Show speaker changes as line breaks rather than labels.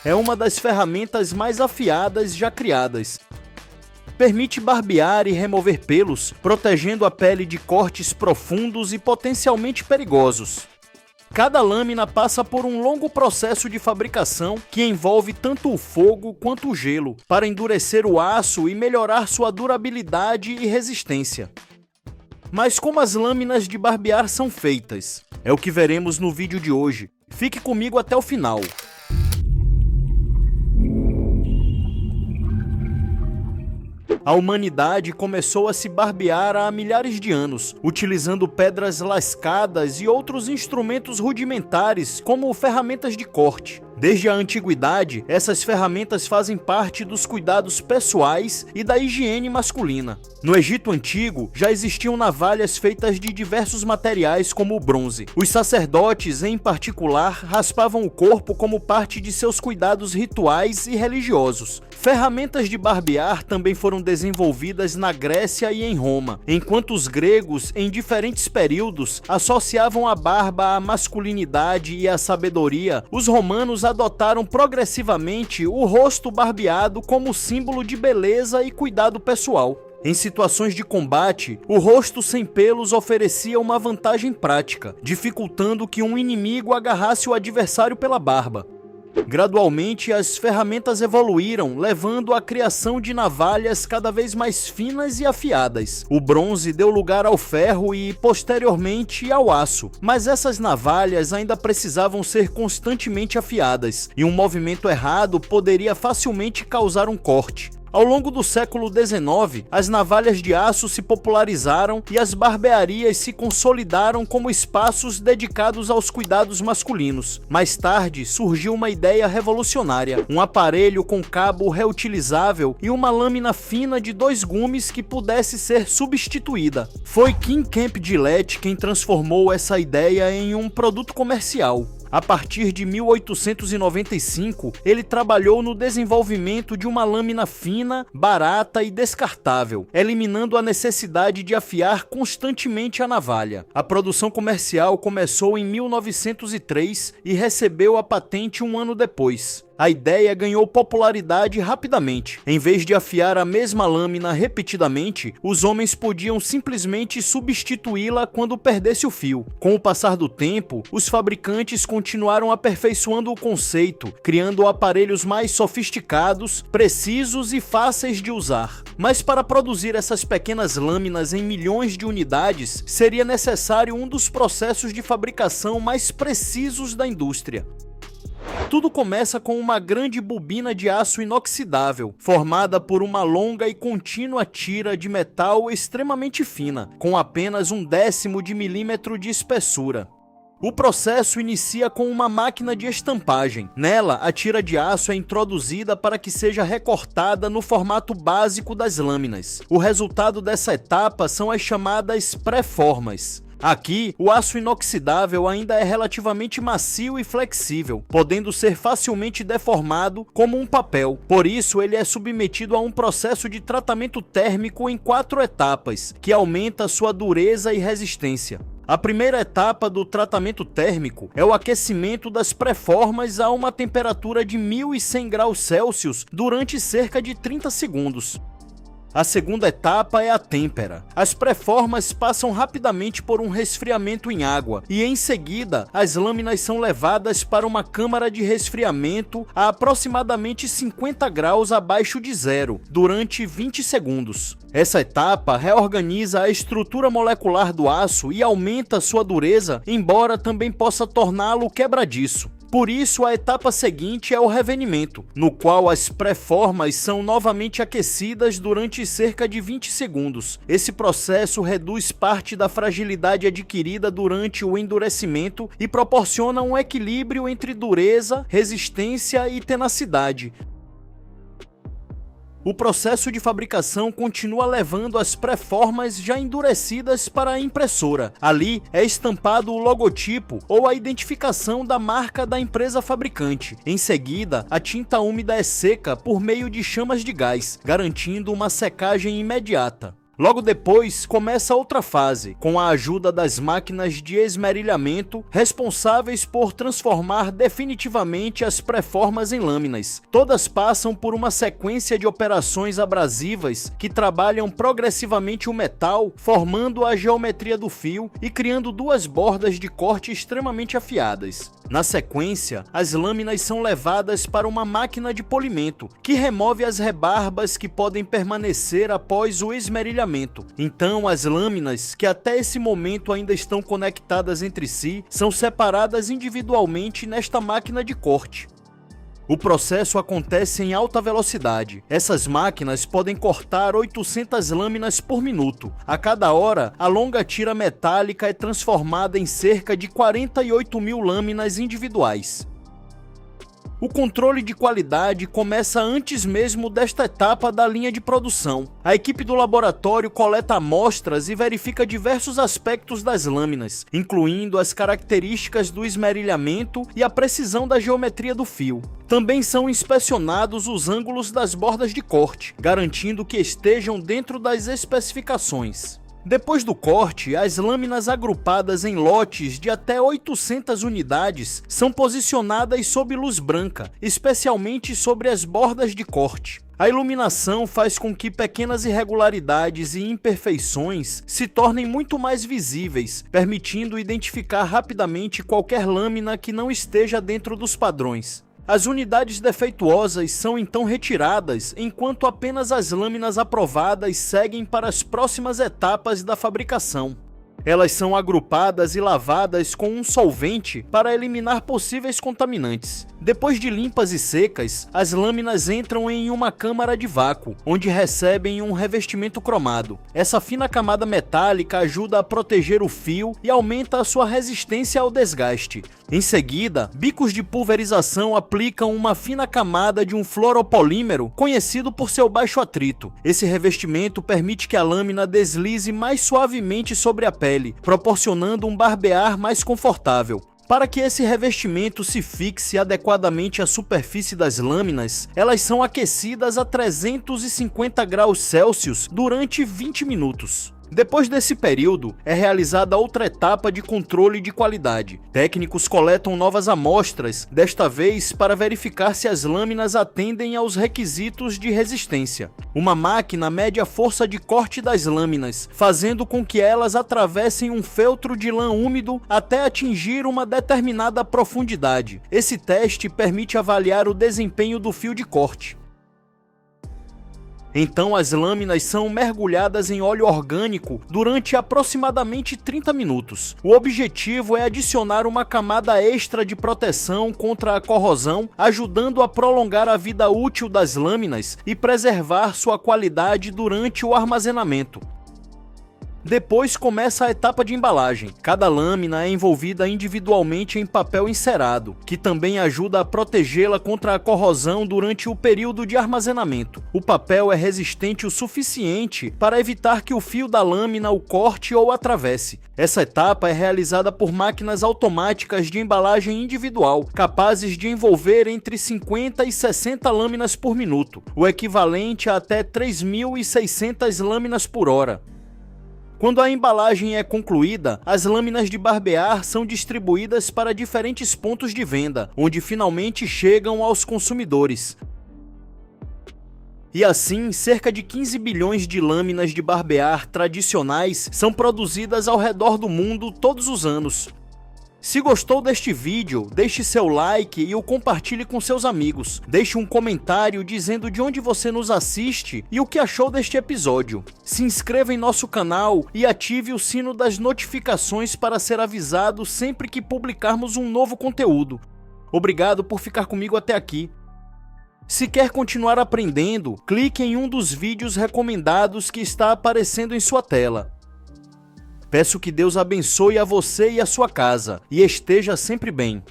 é uma das ferramentas mais afiadas já criadas. Permite barbear e remover pelos, protegendo a pele de cortes profundos e potencialmente perigosos. Cada lâmina passa por um longo processo de fabricação que envolve tanto o fogo quanto o gelo, para endurecer o aço e melhorar sua durabilidade e resistência. Mas como as lâminas de barbear são feitas? É o que veremos no vídeo de hoje. Fique comigo até o final. A humanidade começou a se barbear há milhares de anos, utilizando pedras lascadas e outros instrumentos rudimentares como ferramentas de corte. Desde a antiguidade, essas ferramentas fazem parte dos cuidados pessoais e da higiene masculina. No Egito Antigo, já existiam navalhas feitas de diversos materiais como o bronze. Os sacerdotes, em particular, raspavam o corpo como parte de seus cuidados rituais e religiosos. Ferramentas de barbear também foram desenvolvidas na Grécia e em Roma, enquanto os gregos, em diferentes períodos, associavam a barba à masculinidade e à sabedoria. Os romanos adotaram progressivamente o rosto barbeado como símbolo de beleza e cuidado pessoal. Em situações de combate, o rosto sem pelos oferecia uma vantagem prática, dificultando que um inimigo agarrasse o adversário pela barba. Gradualmente, as ferramentas evoluíram, levando à criação de navalhas cada vez mais finas e afiadas. O bronze deu lugar ao ferro e, posteriormente, ao aço. Mas essas navalhas ainda precisavam ser constantemente afiadas, e um movimento errado poderia facilmente causar um corte. Ao longo do século XIX, as navalhas de aço se popularizaram e as barbearias se consolidaram como espaços dedicados aos cuidados masculinos. Mais tarde, surgiu uma ideia revolucionária: um aparelho com cabo reutilizável e uma lâmina fina de 2 gumes que pudesse ser substituída. Foi King Kemp Gillette quem transformou essa ideia em um produto comercial. A partir de 1895, ele trabalhou no desenvolvimento de uma lâmina fina, barata e descartável, eliminando a necessidade de afiar constantemente a navalha. A produção comercial começou em 1903 e recebeu a patente um ano depois. A ideia ganhou popularidade rapidamente. Em vez de afiar a mesma lâmina repetidamente, os homens podiam simplesmente substituí-la quando perdesse o fio. Com o passar do tempo, os fabricantes continuaram aperfeiçoando o conceito, criando aparelhos mais sofisticados, precisos e fáceis de usar. Mas para produzir essas pequenas lâminas em milhões de unidades, seria necessário um dos processos de fabricação mais precisos da indústria. Tudo começa com uma grande bobina de aço inoxidável, formada por uma longa e contínua tira de metal extremamente fina, com apenas 1/10 de milímetro de espessura. O processo inicia com uma máquina de estampagem. Nela, a tira de aço é introduzida para que seja recortada no formato básico das lâminas. O resultado dessa etapa são as chamadas pré-formas. Aqui, o aço inoxidável ainda é relativamente macio e flexível, podendo ser facilmente deformado como um papel. Por isso, ele é submetido a um processo de tratamento térmico em 4 etapas, que aumenta sua dureza e resistência. A primeira etapa do tratamento térmico é o aquecimento das pré-formas a uma temperatura de 1100 graus Celsius durante cerca de 30 segundos. A segunda etapa é a têmpera. As pré-formas passam rapidamente por um resfriamento em água e, em seguida, as lâminas são levadas para uma câmara de resfriamento a aproximadamente 50 graus abaixo de zero, durante 20 segundos. Essa etapa reorganiza a estrutura molecular do aço e aumenta sua dureza, embora também possa torná-lo quebradiço. Por isso, a etapa seguinte é o revenimento, no qual as pré-formas são novamente aquecidas durante cerca de 20 segundos. Esse processo reduz parte da fragilidade adquirida durante o endurecimento e proporciona um equilíbrio entre dureza, resistência e tenacidade. O processo de fabricação continua levando as pré-formas já endurecidas para a impressora. Ali é estampado o logotipo ou a identificação da marca da empresa fabricante. Em seguida, a tinta úmida é seca por meio de chamas de gás, garantindo uma secagem imediata. Logo depois, começa outra fase, com a ajuda das máquinas de esmerilhamento, responsáveis por transformar definitivamente as pré-formas em lâminas. Todas passam por uma sequência de operações abrasivas que trabalham progressivamente o metal, formando a geometria do fio e criando duas bordas de corte extremamente afiadas. Na sequência, as lâminas são levadas para uma máquina de polimento, que remove as rebarbas que podem permanecer após o esmerilhamento. Então, as lâminas, que até esse momento ainda estão conectadas entre si, são separadas individualmente nesta máquina de corte. O processo acontece em alta velocidade. Essas máquinas podem cortar 800 lâminas por minuto. A cada hora, a longa tira metálica é transformada em cerca de 48 mil lâminas individuais. O controle de qualidade começa antes mesmo desta etapa da linha de produção. A equipe do laboratório coleta amostras e verifica diversos aspectos das lâminas, incluindo as características do esmerilhamento e a precisão da geometria do fio. Também são inspecionados os ângulos das bordas de corte, garantindo que estejam dentro das especificações. Depois do corte, as lâminas agrupadas em lotes de até 800 unidades são posicionadas sob luz branca, especialmente sobre as bordas de corte. A iluminação faz com que pequenas irregularidades e imperfeições se tornem muito mais visíveis, permitindo identificar rapidamente qualquer lâmina que não esteja dentro dos padrões. As unidades defeituosas são então retiradas, enquanto apenas as lâminas aprovadas seguem para as próximas etapas da fabricação. Elas são agrupadas e lavadas com um solvente para eliminar possíveis contaminantes. Depois de limpas e secas, as lâminas entram em uma câmara de vácuo, onde recebem um revestimento cromado. Essa fina camada metálica ajuda a proteger o fio e aumenta a sua resistência ao desgaste. Em seguida, bicos de pulverização aplicam uma fina camada de um fluoropolímero conhecido por seu baixo atrito. Esse revestimento permite que a lâmina deslize mais suavemente sobre a pele, proporcionando um barbear mais confortável. Para que esse revestimento se fixe adequadamente à superfície das lâminas, elas são aquecidas a 350 graus Celsius durante 20 minutos. Depois desse período, é realizada outra etapa de controle de qualidade. Técnicos coletam novas amostras, desta vez para verificar se as lâminas atendem aos requisitos de resistência. Uma máquina mede a força de corte das lâminas, fazendo com que elas atravessem um feltro de lã úmido até atingir uma determinada profundidade. Esse teste permite avaliar o desempenho do fio de corte. Então as lâminas são mergulhadas em óleo orgânico durante aproximadamente 30 minutos. O objetivo é adicionar uma camada extra de proteção contra a corrosão, ajudando a prolongar a vida útil das lâminas e preservar sua qualidade durante o armazenamento. Depois começa a etapa de embalagem. Cada lâmina é envolvida individualmente em papel encerado, que também ajuda a protegê-la contra a corrosão durante o período de armazenamento. O papel é resistente o suficiente para evitar que o fio da lâmina o corte ou atravesse. Essa etapa é realizada por máquinas automáticas de embalagem individual, capazes de envolver entre 50 e 60 lâminas por minuto, o equivalente a até 3.600 lâminas por hora. Quando a embalagem é concluída, as lâminas de barbear são distribuídas para diferentes pontos de venda, onde finalmente chegam aos consumidores. E assim, cerca de 15 bilhões de lâminas de barbear tradicionais são produzidas ao redor do mundo todos os anos. Se gostou deste vídeo, deixe seu like e o compartilhe com seus amigos. Deixe um comentário dizendo de onde você nos assiste e o que achou deste episódio. Se inscreva em nosso canal e ative o sino das notificações para ser avisado sempre que publicarmos um novo conteúdo. Obrigado por ficar comigo até aqui. Se quer continuar aprendendo, clique em um dos vídeos recomendados que está aparecendo em sua tela. Peço que Deus abençoe a você e a sua casa, e esteja sempre bem.